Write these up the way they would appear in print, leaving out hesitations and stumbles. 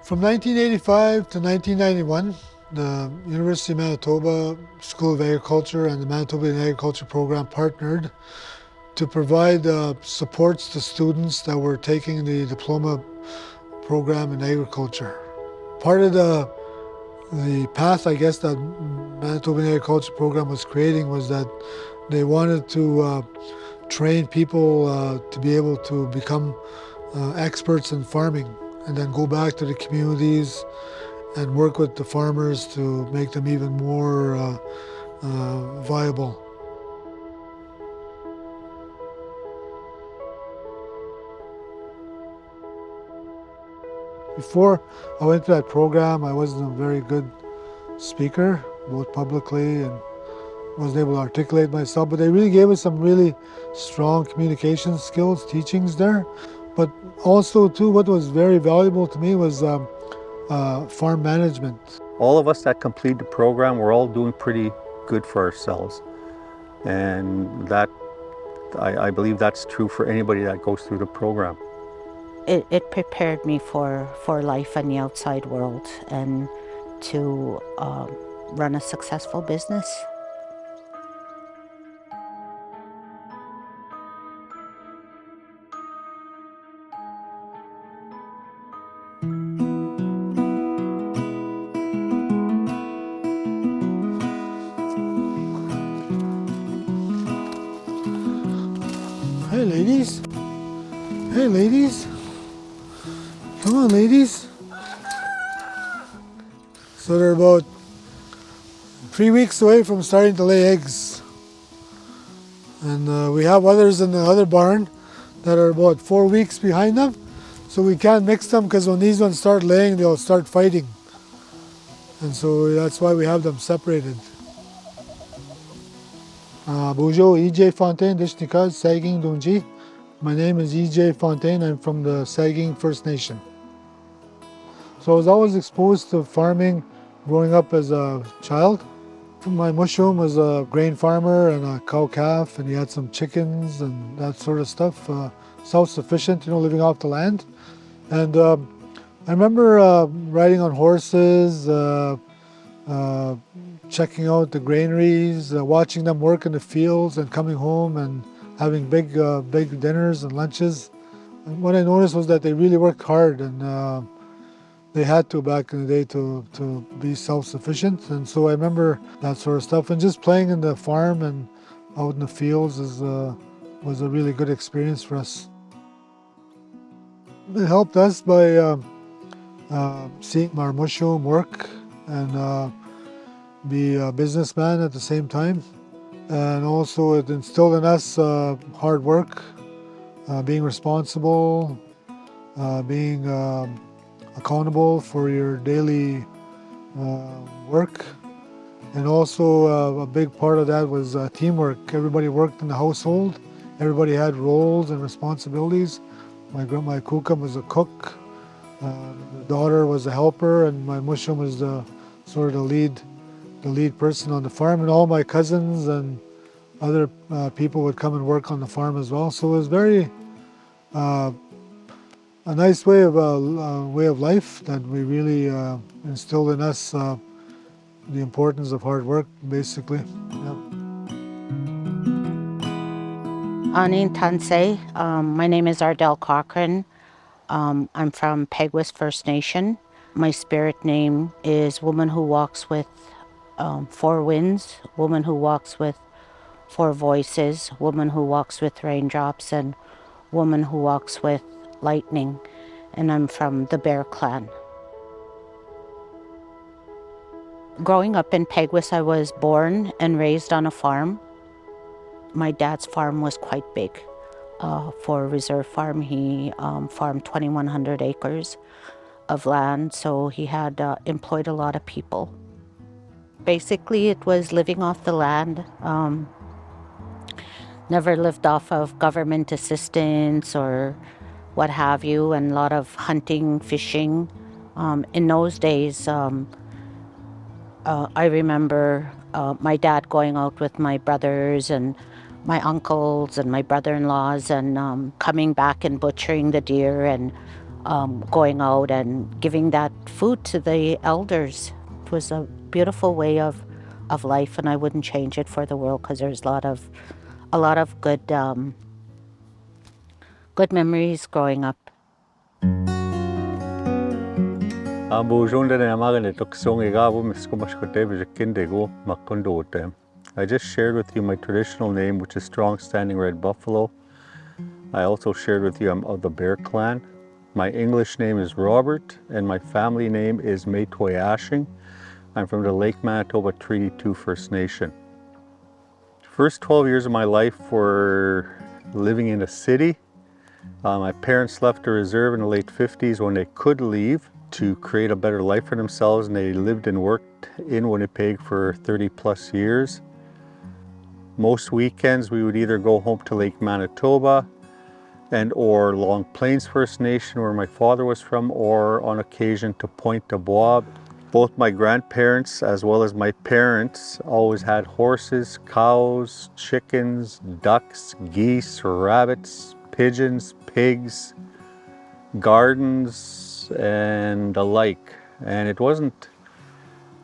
From 1985 to 1991, the University of Manitoba School of Agriculture and the Manitoba Agriculture Program partnered to provide supports to students that were taking the Diploma program in agriculture. Part of the path, I guess, that Manitoba Agriculture Program was creating was that they wanted to train people to be able to become experts in farming and then go back to the communities and work with the farmers to make them even more viable. Before I went to that program, I wasn't a very good speaker, both publicly and wasn't able to articulate myself, but they really gave us some really strong communication skills, teachings there. But also, too, what was very valuable to me was farm management. All of us that complete the program, we're all doing pretty good for ourselves. And that, I believe that's true for anybody that goes through the program. It prepared me for life in the outside world and to run a successful business. Hey ladies, hey ladies, come on ladies. So they're about 3 weeks away from starting to lay eggs. And we have others in the other barn that are about 4 weeks behind them. So we can't mix them because when these ones start laying, they'll start fighting. And so that's why we have them separated. Bonjour, EJ Fontaine, Dishnikaz, Saging Dungji. My name is EJ Fontaine. I'm from the Saging First Nation. So I was always exposed to farming growing up as a child. My mushroom was a grain farmer and a cow-calf, and he had some chickens and that sort of stuff. Self-sufficient, living off the land. And I remember riding on horses, checking out the granaries, watching them work in the fields and coming home and having big dinners and lunches. And what I noticed was that they really worked hard, and they had to back in the day to be self-sufficient. And so I remember that sort of stuff. And just playing in the farm and out in the fields was a really good experience for us. It helped us by seeing our mushroom work and be a businessman at the same time. And also it instilled in us hard work, being responsible, being accountable for your daily work. And also a big part of that was teamwork. Everybody worked in the household. Everybody had roles and responsibilities. My kuka was a cook, the daughter was a helper, and my mushroom was the sort of the lead person on the farm. And all my cousins and other people would come and work on the farm as well. So it was very a nice way of life that we really instilled in us the importance of hard work, basically. Yeah. Anin Tansei. My name is Ardell Cochrane. I'm from Peguis First Nation. My spirit name is Woman Who Walks with 4 Winds, Woman Who Walks with 4 Voices, Woman Who Walks with Raindrops, and Woman Who Walks with Lightning. And I'm from the Bear Clan. Growing up in Peguis, I was born and raised on a farm. My dad's farm was quite big. For a reserve farm, he farmed 2,100 acres of land, so he had employed a lot of people. Basically, it was living off the land. Never lived off of government assistance or what have you, and a lot of hunting, fishing. In those days, I remember my dad going out with my brothers and my uncles and my brother-in-laws and coming back and butchering the deer and going out and giving that food to the elders. It was a beautiful way of life, and I wouldn't change it for the world, because there's a lot of good memories growing up. I just shared with you my traditional name, which is Strong Standing Red Buffalo. I also shared with you I'm of the Bear Clan. My English name is Robert, and my family name is Maytwayashing. I'm from the Lake Manitoba Treaty 2 First Nation. First 12 years of my life were living in a city. My parents left the reserve in the late 50s when they could leave to create a better life for themselves, and they lived and worked in Winnipeg for 30 plus years. Most weekends we would either go home to Lake Manitoba and or Long Plains First Nation, where my father was from, or on occasion to Pointe de Bois. Both my grandparents as well as my parents always had horses, cows, chickens, ducks, geese, rabbits, pigeons, pigs, gardens, and the like. And it wasn't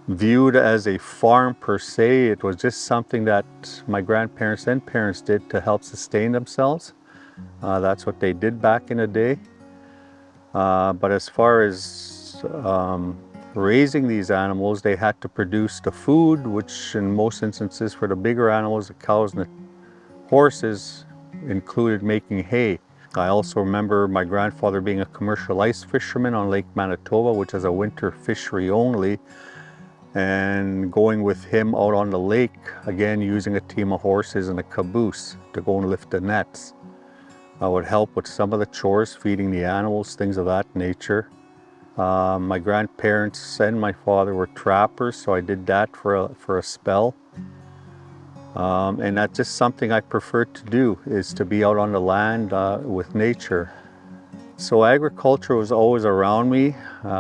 viewed as a farm per se. It was just something that my grandparents and parents did to help sustain themselves. That's what they did back in the day. But as far as raising these animals, they had to produce the food, which in most instances for the bigger animals, the cows and the horses, included making hay. I also remember my grandfather being a commercial ice fisherman on Lake Manitoba, which is a winter fishery only, and going with him out on the lake, again using a team of horses and a caboose to go and lift the nets. I would help with some of the chores, feeding the animals, things of that nature. My grandparents and my father were trappers, so I did that for a spell. And that's just something I prefer to do, is to be out on the land with nature. So agriculture was always around me.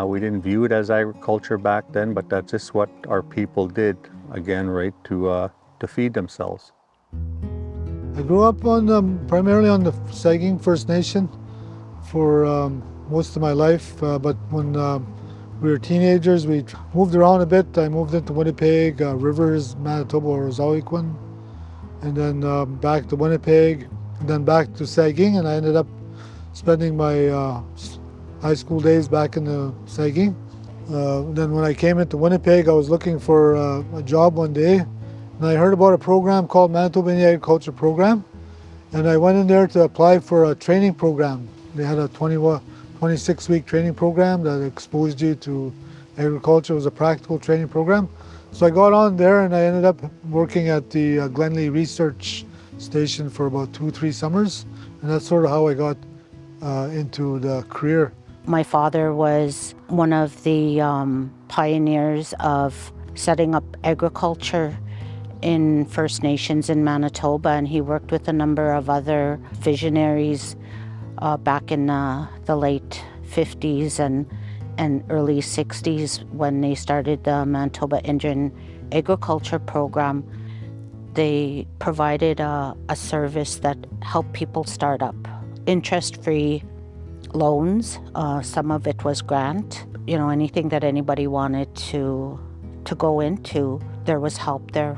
We didn't view it as agriculture back then, but that's just what our people did, again, right, to feed themselves. I grew up primarily on the Saugeen First Nation for most of my life, but when we were teenagers, we moved around a bit. I moved into Winnipeg, Rivers, Manitoba, or Zawiquin, and then back to Winnipeg, and then back to Saugeen, and I ended up spending my high school days back in the Saugeen. Then when I came into Winnipeg, I was looking for a job one day, and I heard about a program called Manitoba Indian Agriculture Program, and I went in there to apply for a training program. They had a 26-week training program that exposed you to agriculture. It was a practical training program. So I got on there, and I ended up working at the Glenlee Research Station for about 2-3 summers, and that's sort of how I got into the career. My father was one of the pioneers of setting up agriculture in First Nations in Manitoba, and he worked with a number of other visionaries back in the late 50s and early 60s when they started the Manitoba Indian Agriculture Program. They provided a service that helped people start up. Interest-free loans, some of it was grant. You know, anything that anybody wanted to go into, there was help there.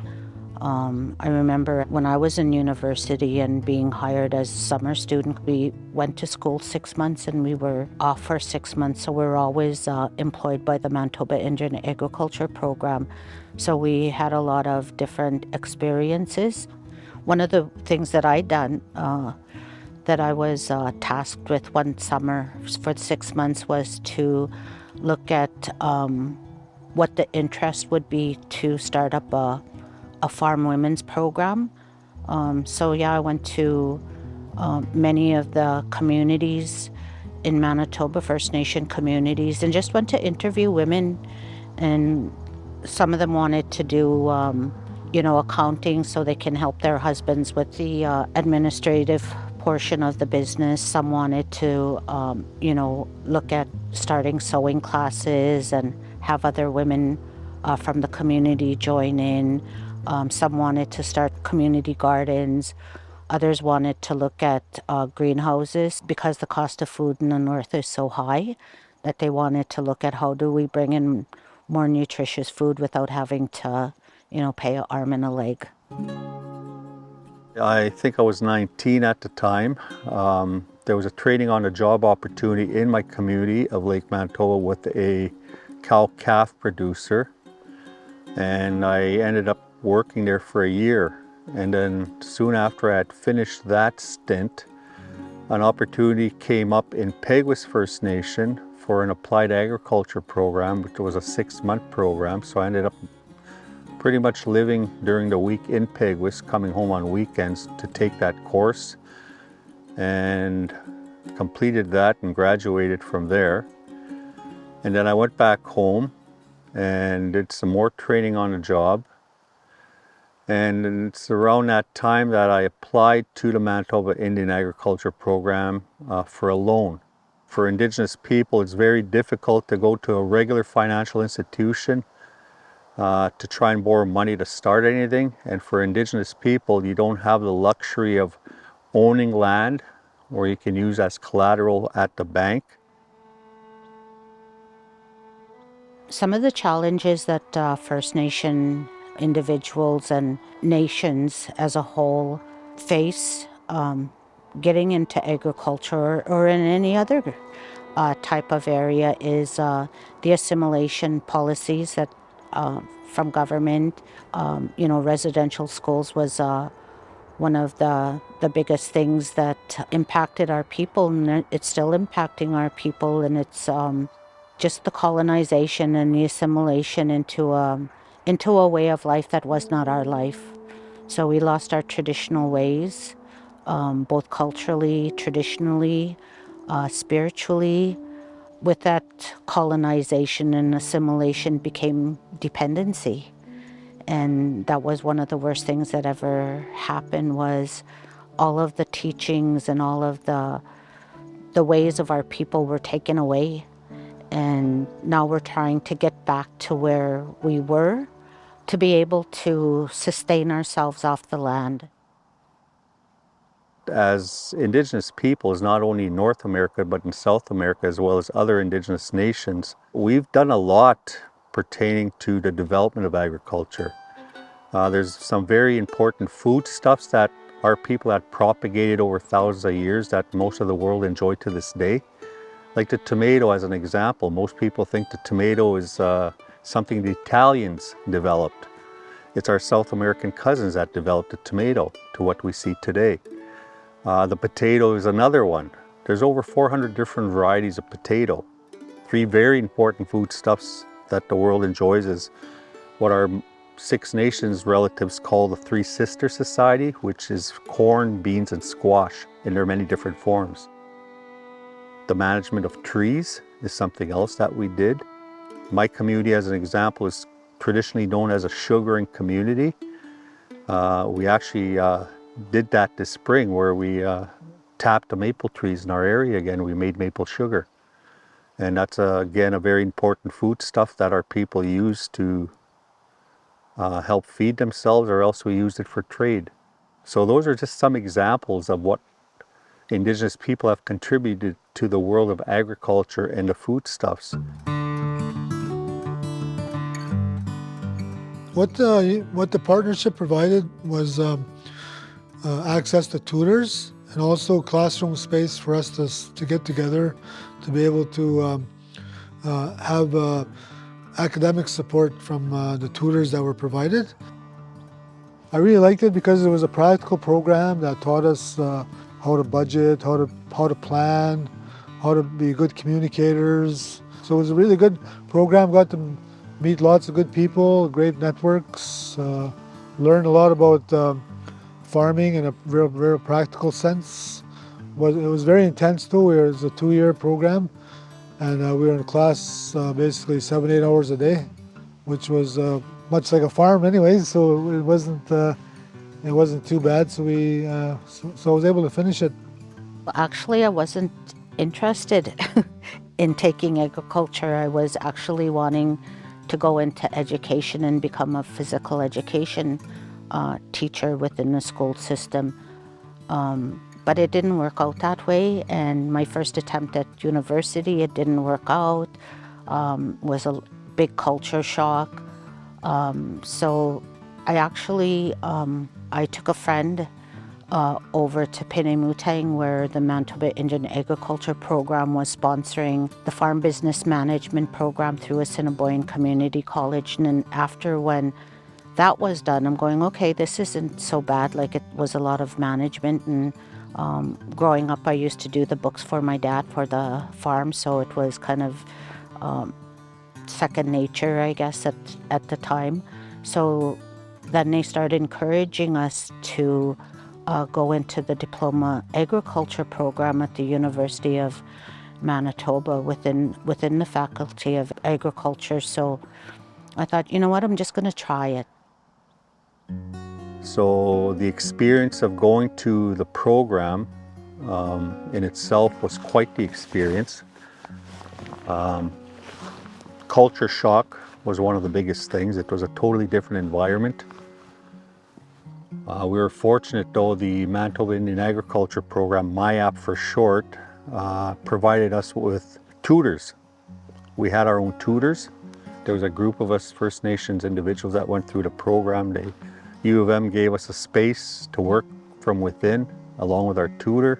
I remember when I was in university and being hired as a summer student, we went to school 6 months and we were off for 6 months, so we were always employed by the Manitoba Indian Agriculture Program. So we had a lot of different experiences. One of the things that I'd done that I was tasked with one summer for 6 months was to look at what the interest would be to start up a farm women's program. So yeah, I went to many of the communities in Manitoba, First Nation communities, and just went to interview women, and some of them wanted to do accounting so they can help their husbands with the administrative portion of the business. Some wanted to look at starting sewing classes and have other women from the community join in. Some wanted to start community gardens. Others wanted to look at greenhouses because the cost of food in the north is so high that they wanted to look at how do we bring in more nutritious food without having to, pay an arm and a leg. I think I was 19 at the time. There was a training on a job opportunity in my community of Lake Manitoba with a cow-calf producer, and I ended up working there for a year. And then soon after I had finished that stint, an opportunity came up in Peguis First Nation for an applied agriculture program, which was a 6-month program. So I ended up pretty much living during the week in Peguis, coming home on weekends to take that course, and completed that and graduated from there. And then I went back home and did some more training on the job. And it's around that time that I applied to the Manitoba Indian Agriculture Program for a loan. For Indigenous people, it's very difficult to go to a regular financial institution to try and borrow money to start anything. And for Indigenous people, you don't have the luxury of owning land or you can use as collateral at the bank. Some of the challenges that First Nation individuals and nations as a whole face getting into agriculture or in any other type of area is the assimilation policies that from government. Residential schools was one of the biggest things that impacted our people, and it's still impacting our people, and it's just the colonization and the assimilation into a way of life that was not our life. So we lost our traditional ways, both culturally, traditionally, spiritually. With that, colonization and assimilation became dependency. And that was one of the worst things that ever happened, was all of the teachings and all of the ways of our people were taken away. And now we're trying to get back to where we were to be able to sustain ourselves off the land. As Indigenous peoples, not only in North America, but in South America, as well as other Indigenous nations, we've done a lot pertaining to the development of agriculture. There's some very important foodstuffs that our people had propagated over thousands of years that most of the world enjoy to this day. Like the tomato as an example. Most people think the tomato is something the Italians developed. It's our South American cousins that developed the tomato to what we see today. The potato is another one. There's over 400 different varieties of potato. 3 very important foodstuffs that the world enjoys is what our Six Nations relatives call the Three Sister Society, which is corn, beans, and squash in their many different forms. The management of trees is something else that we did. My community, as an example, is traditionally known as a sugaring community. We actually did that this spring, where we tapped the maple trees in our area again. We made maple sugar. And that's, again, a very important foodstuff that our people use to help feed themselves, or else we use it for trade. So those are just some examples of what Indigenous people have contributed to the world of agriculture and the foodstuffs. What the partnership provided was access to tutors and also classroom space for us to get together, to be able to have academic support from the tutors that were provided. I really liked it because it was a practical program that taught us how to budget, how to plan, how to be good communicators. So it was a really good program. Got to meet lots of good people, great networks, learned a lot about farming in a very practical sense. It was very intense too. It was a 2-year program, and we were in class basically 7-8 hours a day, which was much like a farm anyways, so it wasn't too bad. So I was able to finish it. Actually, I wasn't interested in taking agriculture. I was actually wanting to go into education and become a physical education teacher within the school system. But it didn't work out that way, and my first attempt at university, it didn't work out. Was a big culture shock. So I actually, I took a friend over to Penimutang, where the Manitoba Indian Agriculture Program was sponsoring the Farm Business Management Program through Assiniboine Community College. And then after, when that was done, I'm going, okay, this isn't so bad. Like, it was a lot of management, and growing up I used to do the books for my dad for the farm, so it was kind of second nature, I guess, at the time. So then they started encouraging us to go into the Diploma Agriculture program at the University of Manitoba within the Faculty of Agriculture. So I thought, you know what, I'm just going to try it. So the experience of going to the program in itself was quite the experience. Culture shock was one of the biggest things. It was a totally different environment. We were fortunate, though, the Manitoba Indian Agriculture Program, MIAP for short, provided us with tutors. We had our own tutors. There was a group of us First Nations individuals that went through the program. U of M gave us a space to work from within, along with our tutor.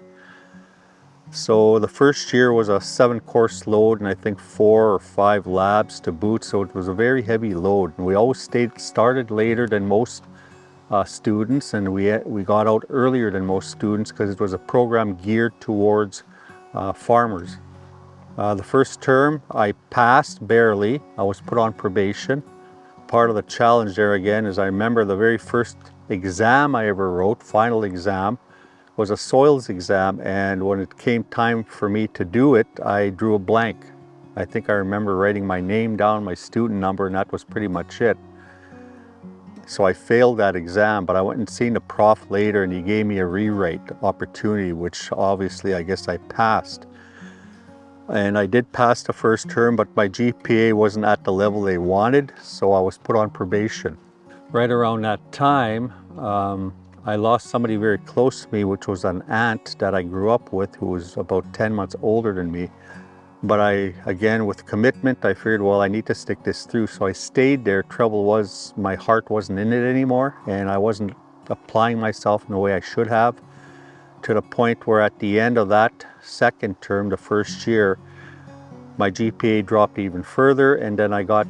So the first year was a 7-course load, and I think 4 or 5 labs to boot, so it was a very heavy load. And we always started later than most students, and we got out earlier than most students because it was a program geared towards farmers. The first term I passed barely. I was put on probation. Part of the challenge there again is I remember the very first exam I ever wrote, final exam, was a soils exam, and when it came time for me to do it, I drew a blank. I think I remember writing my name down, my student number, and that was pretty much it. So I failed that exam, but I went and seen the prof later, and he gave me a rewrite opportunity, which obviously I guess I passed. And I did pass the first term, but my GPA wasn't at the level they wanted, so I was put on probation. Right around that time, I lost somebody very close to me, which was an aunt that I grew up with, who was about 10 months older than me. But again, with commitment, I figured, well, I need to stick this through. So I stayed there. Trouble was, my heart wasn't in it anymore, and I wasn't applying myself in the way I should have, to the point where at the end of that second term, the first year, my GPA dropped even further, and then I got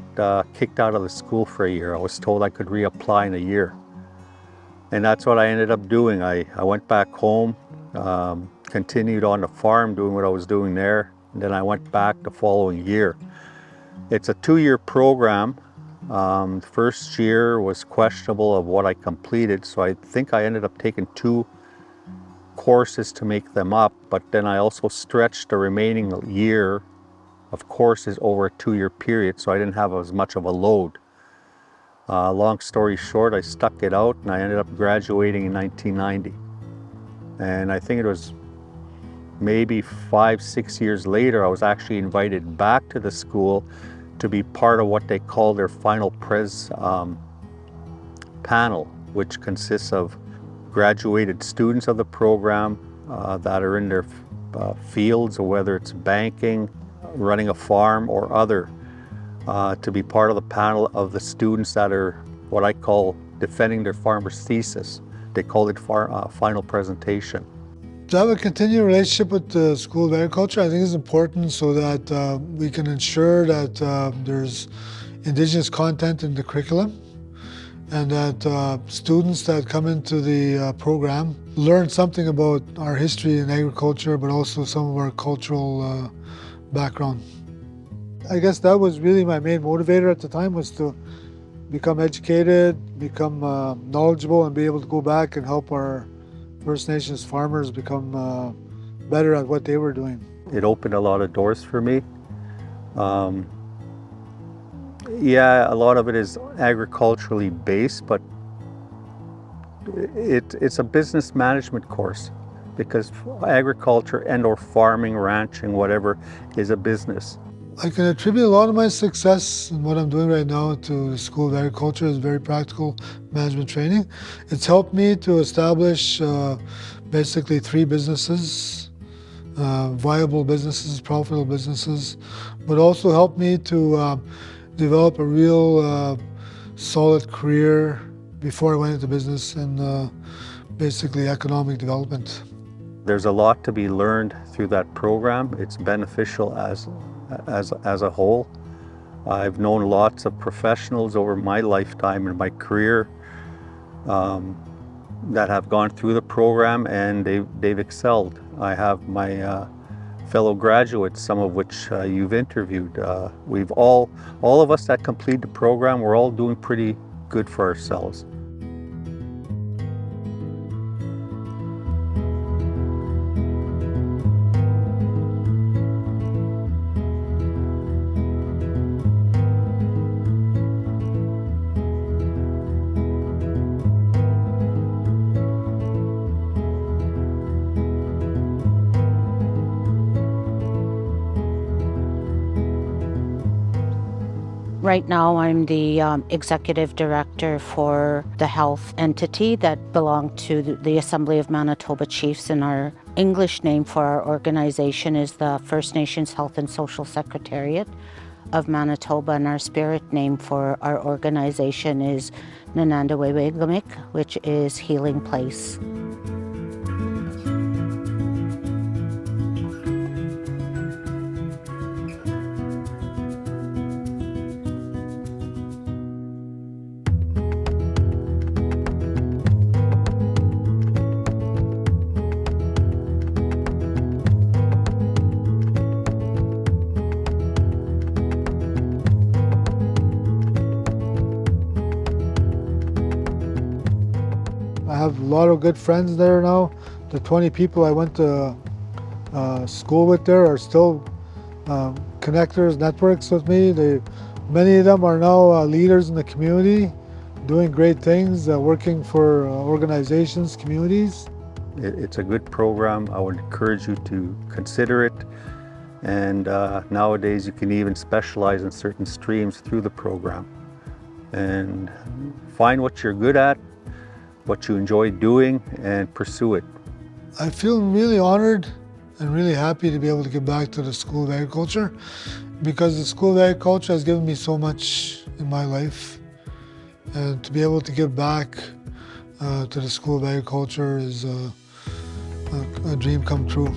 kicked out of the school for a year. I was told I could reapply in a year. And that's what I ended up doing. I went back home, continued on the farm doing what I was doing there, and then I went back the following year. It's a 2-year program. The first year was questionable of what I completed, so I think I ended up taking 2 courses to make them up, but then I also stretched the remaining year of courses over a 2-year period, so I didn't have as much of a load. Long story short, I stuck it out, and I ended up graduating in 1990. And I think it was maybe 5-6 years later, I was actually invited back to the school to be part of what they call their final prez panel, which consists of graduated students of the program that are in their fields, or whether it's banking, running a farm, or other, to be part of the panel of the students that are what I call defending their farmer's thesis. They call it final presentation. To have a continued relationship with the School of Agriculture, I think is important so that we can ensure that there's Indigenous content in the curriculum, and that students that come into the program learn something about our history in agriculture, but also some of our cultural background. I guess that was really my main motivator at the time, was to become educated, become knowledgeable, and be able to go back and help our First Nations farmers become better at what they were doing. It opened a lot of doors for me. Yeah, a lot of it is agriculturally based, but it's a business management course, because agriculture and or farming, ranching, whatever, is a business. I can attribute a lot of my success in what I'm doing right now to the School of Agriculture. It's very practical management training. It's helped me to establish basically 3 businesses, viable businesses, profitable businesses, but also helped me to develop a real solid career before I went into business and basically economic development. There's a lot to be learned through that program. It's beneficial as a whole. I've known lots of professionals over my lifetime and my career that have gone through the program, and they've excelled. I have my fellow graduates, some of which you've interviewed. We've all of us that complete the program, we're all doing pretty good for ourselves. Right now, I'm the executive director for the health entity that belonged to the Assembly of Manitoba Chiefs, and our English name for our organization is the First Nations Health and Social Secretariat of Manitoba, and our spirit name for our organization is Nanandaweweglamik, which is Healing Place. I have a lot of good friends there now. The 20 people I went to school with there are still connectors, networks with me. Many of them are now leaders in the community, doing great things, working for organizations, communities. It's a good program. I would encourage you to consider it. And nowadays you can even specialize in certain streams through the program. And find what you're good at, what you enjoy doing, and pursue it. I feel really honored and really happy to be able to give back to the School of Agriculture, because the School of Agriculture has given me so much in my life. And to be able to give back to the School of Agriculture is a dream come true.